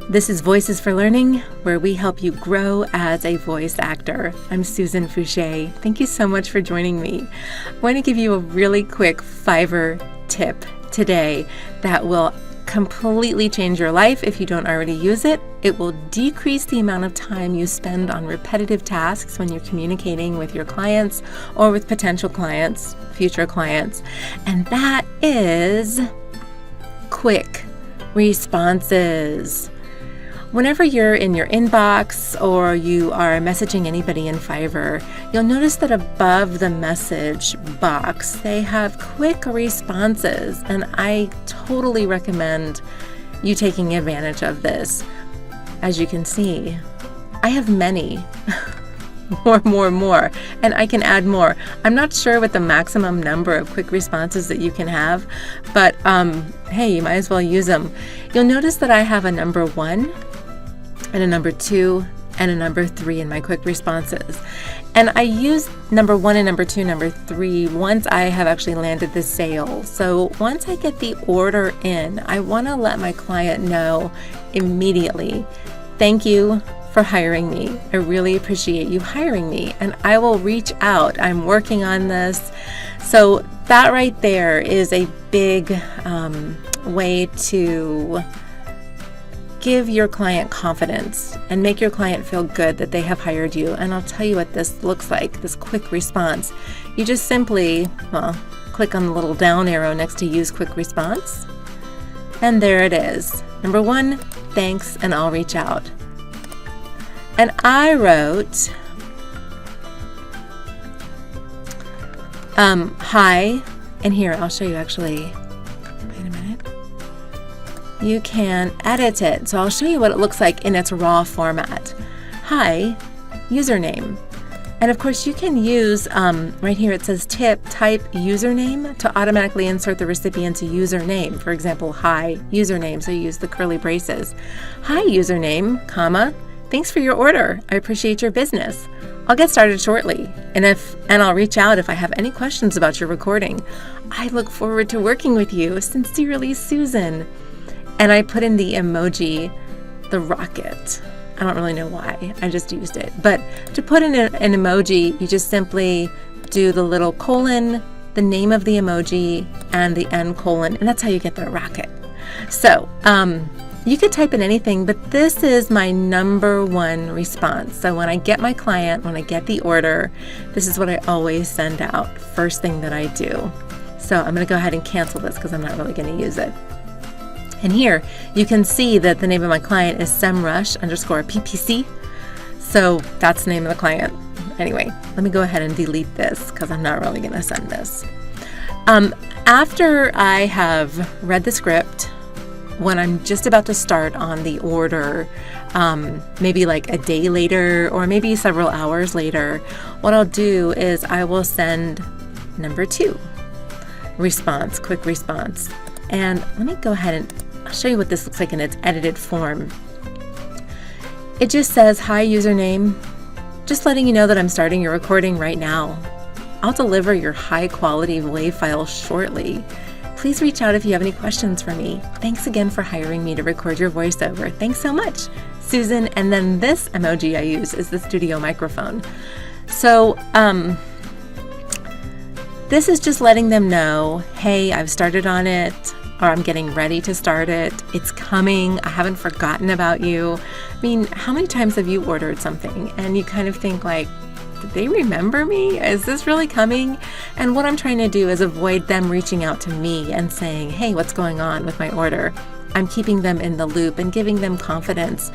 This is Voices for Learning, where we help you grow as a voice actor. I'm Susan Fouché. Thank you so much for joining me. I want to give you a really quick Fiverr tip today that will completely change your life if you don't already use it. It will decrease the amount of time you spend on repetitive tasks when you're communicating with your clients or with potential clients, future clients. And that is quick responses. Whenever you're in your inbox or you are messaging anybody in Fiverr, you'll notice that above the message box, they have quick responses, and I totally recommend you taking advantage of this. As you can see, I have many, more, and I can add more. I'm not sure what the maximum number of quick responses that you can have, but hey, you might as well use them. You'll notice that I have a number 1, and a number 2, and a number 3 in my quick responses. And I use number 1 and number 2, number 3 once I have actually landed the sale. So once I get the order in, I want to let my client know immediately, thank you for hiring me. I really appreciate you hiring me, and I will reach out. I'm working on this. So that right there is a big way to give your client confidence and make your client feel good that they have hired you. And I'll tell you what this looks like, this quick response. You just simply, click on the little down arrow next to use quick response. And there it is. Number 1, thanks, and I'll reach out. And I wrote, hi, and here, I'll show you actually. You can edit it. So I'll show you what it looks like in its raw format. Hi, username. And of course you can use, right here it says type username to automatically insert the recipient's username. For example, hi, username, so you use the curly braces. Hi, username, comma, thanks for your order. I appreciate your business. I'll get started shortly, and I'll reach out if I have any questions about your recording. I look forward to working with you. Sincerely, Susan. And I put in the emoji, the rocket. I don't really know why, I just used it. But to put in an emoji, you just simply do the little colon, the name of the emoji, and the end colon, and that's how you get the rocket. So you could type in anything, but this is my number 1 response. So when I get my client, when I get the order, this is what I always send out, first thing that I do. So I'm gonna go ahead and cancel this because I'm not really gonna use it. And here you can see that the name of my client is semrush_PPC. So that's the name of the client. Anyway, let me go ahead and delete this because I'm not really going to send this. After I have read the script, when I'm just about to start on the order, maybe like a day later or maybe several hours later, what I'll do is I will send number 2 response, quick response. And let me go ahead and I'll show you what this looks like in its edited form. It just says, hi, username. Just letting you know that I'm starting your recording right now. I'll deliver your high quality WAV file shortly. Please reach out if you have any questions for me. Thanks again for hiring me to record your voiceover. Thanks so much, Susan. And then this emoji I use is the studio microphone. So, this is just letting them know, hey, I've started on it, or I'm getting ready to start it. It's coming. I haven't forgotten about you. I mean, how many times have you ordered something and you kind of think like, did they remember me? Is this really coming? And what I'm trying to do is avoid them reaching out to me and saying, hey, what's going on with my order? I'm keeping them in the loop and giving them confidence.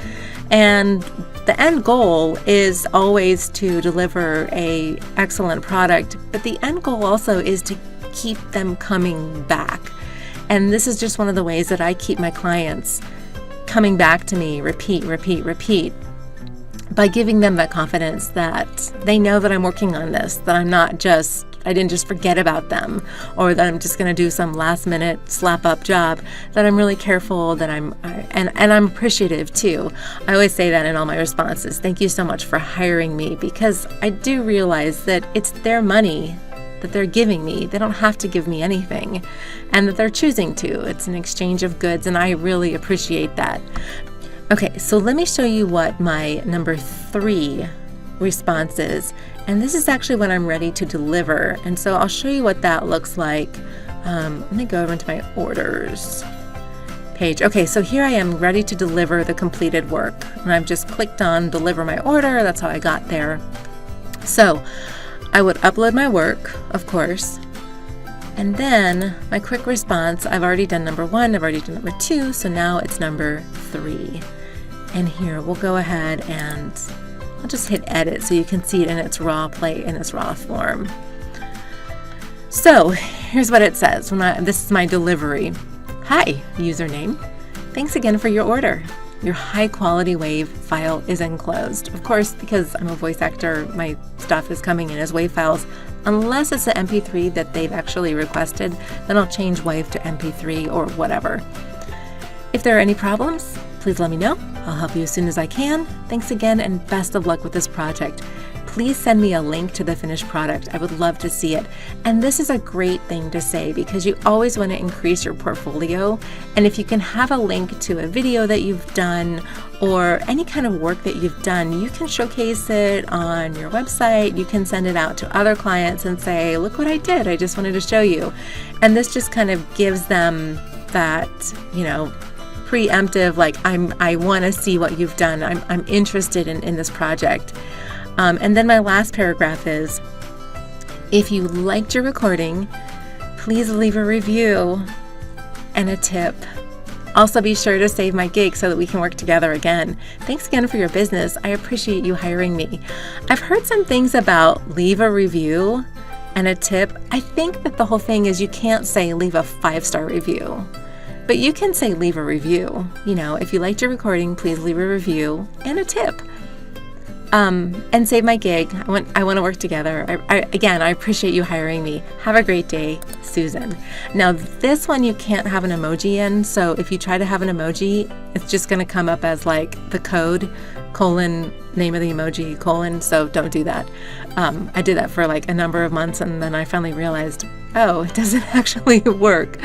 And the end goal is always to deliver an excellent product, but the end goal also is to keep them coming back. And this is just one of the ways that I keep my clients coming back to me, repeat, by giving them that confidence that they know that I'm working on this, that I didn't just forget about them, or that I'm just going to do some last minute slap up job, that I'm really careful, that I'm appreciative too. I always say that in all my responses. Thank you so much for hiring me, because I do realize that it's their money that they're giving me. They don't have to give me anything, and that they're choosing to. It's an exchange of goods, and I really appreciate that. Okay, so let me show you what my number 3 response is. And this is actually when I'm ready to deliver. And so I'll show you what that looks like. Let me go over into my orders page. Okay, so here I am ready to deliver the completed work. And I've just clicked on deliver my order. That's how I got there. So I would upload my work, of course. And then my quick response, I've already done number 1, I've already done number 2, so now it's number 3. And here we'll go ahead and I'll just hit edit so you can see it in its raw form. So here's what it says. This is my delivery. Hi, username. Thanks again for your order. Your high quality WAV file is enclosed. Of course, because I'm a voice actor, my stuff is coming in as WAV files. Unless it's an MP3 that they've actually requested, then I'll change WAV to MP3 or whatever. If there are any problems, please let me know. I'll help you as soon as I can. Thanks again and best of luck with this project. Please send me a link to the finished product. I would love to see it. And this is a great thing to say because you always want to increase your portfolio. And if you can have a link to a video that you've done or any kind of work that you've done, you can showcase it on your website. You can send it out to other clients and say, look what I did. I just wanted to show you. And this just kind of gives them that, preemptive, like I want to see what you've done. I'm interested in this project. And then my last paragraph is, if you liked your recording, please leave a review and a tip. Also be sure to save my gig so that we can work together again. Thanks again for your business. I appreciate you hiring me. I've heard some things about leave a review and a tip. I think that the whole thing is you can't say leave a 5-star review, but you can say leave a review. If you liked your recording, please leave a review and a tip. And save my gig. I want to work together. I appreciate you hiring me. Have a great day, Susan. Now this one you can't have an emoji in, so if you try to have an emoji, it's just going to come up as like the code, name of the emoji, so don't do that. I did that for like a number of months and then I finally realized, oh, it doesn't actually work.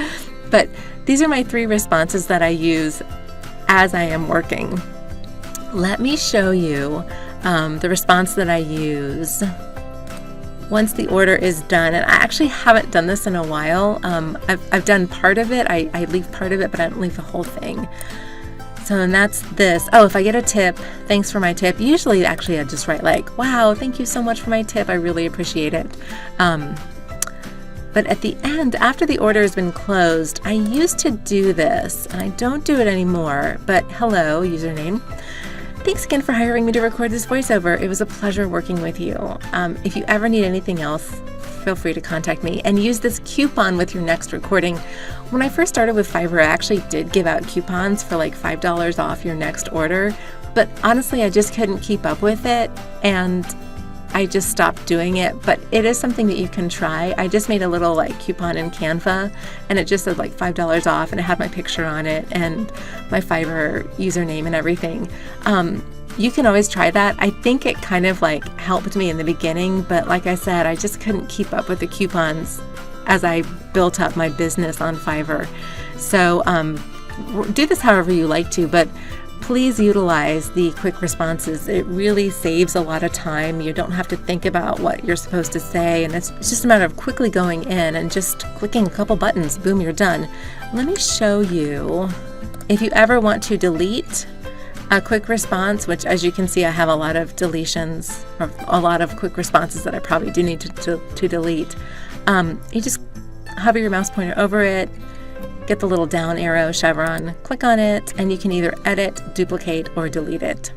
But these are my 3 responses that I use as I am working. Let me show you the response that I use once the order is done. And I actually haven't done this in a while. I've done part of it. I leave part of it, but I don't leave the whole thing. So, and that's this. Oh, if I get a tip, thanks for my tip. Usually, actually, I just write like, wow, thank you so much for my tip. I really appreciate it. But at the end, after the order has been closed, I used to do this, and I don't do it anymore. But hello, username. Thanks again for hiring me to record this voiceover. It was a pleasure working with you. If you ever need anything else, feel free to contact me and use this coupon with your next recording. When I first started with Fiverr, I actually did give out coupons for like $5 off your next order, but honestly, I just couldn't keep up with it and I just stopped doing it, but it is something that you can try. I just made a little like coupon in Canva and it just said like $5 off and it had my picture on it and my Fiverr username and everything. You can always try that. I think it kind of like helped me in the beginning, but like I said, I just couldn't keep up with the coupons as I built up my business on Fiverr. So do this however you like to, but please utilize the quick responses. It really saves a lot of time. You don't have to think about what you're supposed to say, and it's just a matter of quickly going in and just clicking a couple buttons. Boom, you're done. Let me show you. If you ever want to delete a quick response, which as you can see, I have a lot of deletions, or a lot of quick responses that I probably do need to delete. You just hover your mouse pointer over it, get the little down arrow chevron, click on it, and you can either edit, duplicate, or delete it.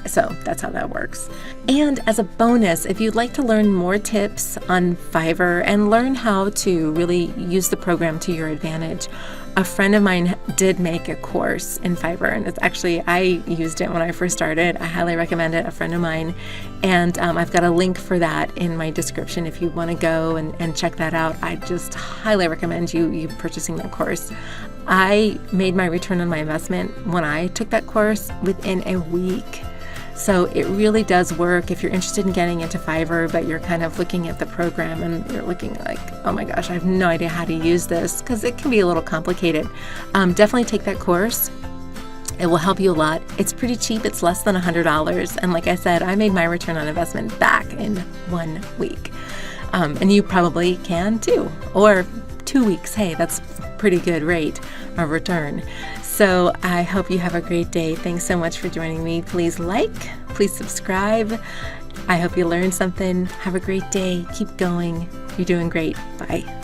So that's how that works. And as a bonus, if you'd like to learn more tips on Fiverr and learn how to really use the program to your advantage, a friend of mine did make a course in Fiverr, and it's actually, I used it when I first started. I highly recommend it, a friend of mine. And I've got a link for that in my description if you want to go and check that out. I just highly recommend you purchasing that course. I made my return on my investment when I took that course within a week. So it really does work if you're interested in getting into Fiverr, but you're kind of looking at the program and you're looking like, oh my gosh, I have no idea how to use this, because it can be a little complicated. Definitely take that course. It will help you a lot. It's pretty cheap. It's less than $100. And like I said, I made my return on investment back in 1 week. And you probably can too. Or 2 weeks. Hey, that's a pretty good rate of return. So I hope you have a great day. Thanks so much for joining me. Please like, please subscribe. I hope you learned something. Have a great day. Keep going. You're doing great. Bye.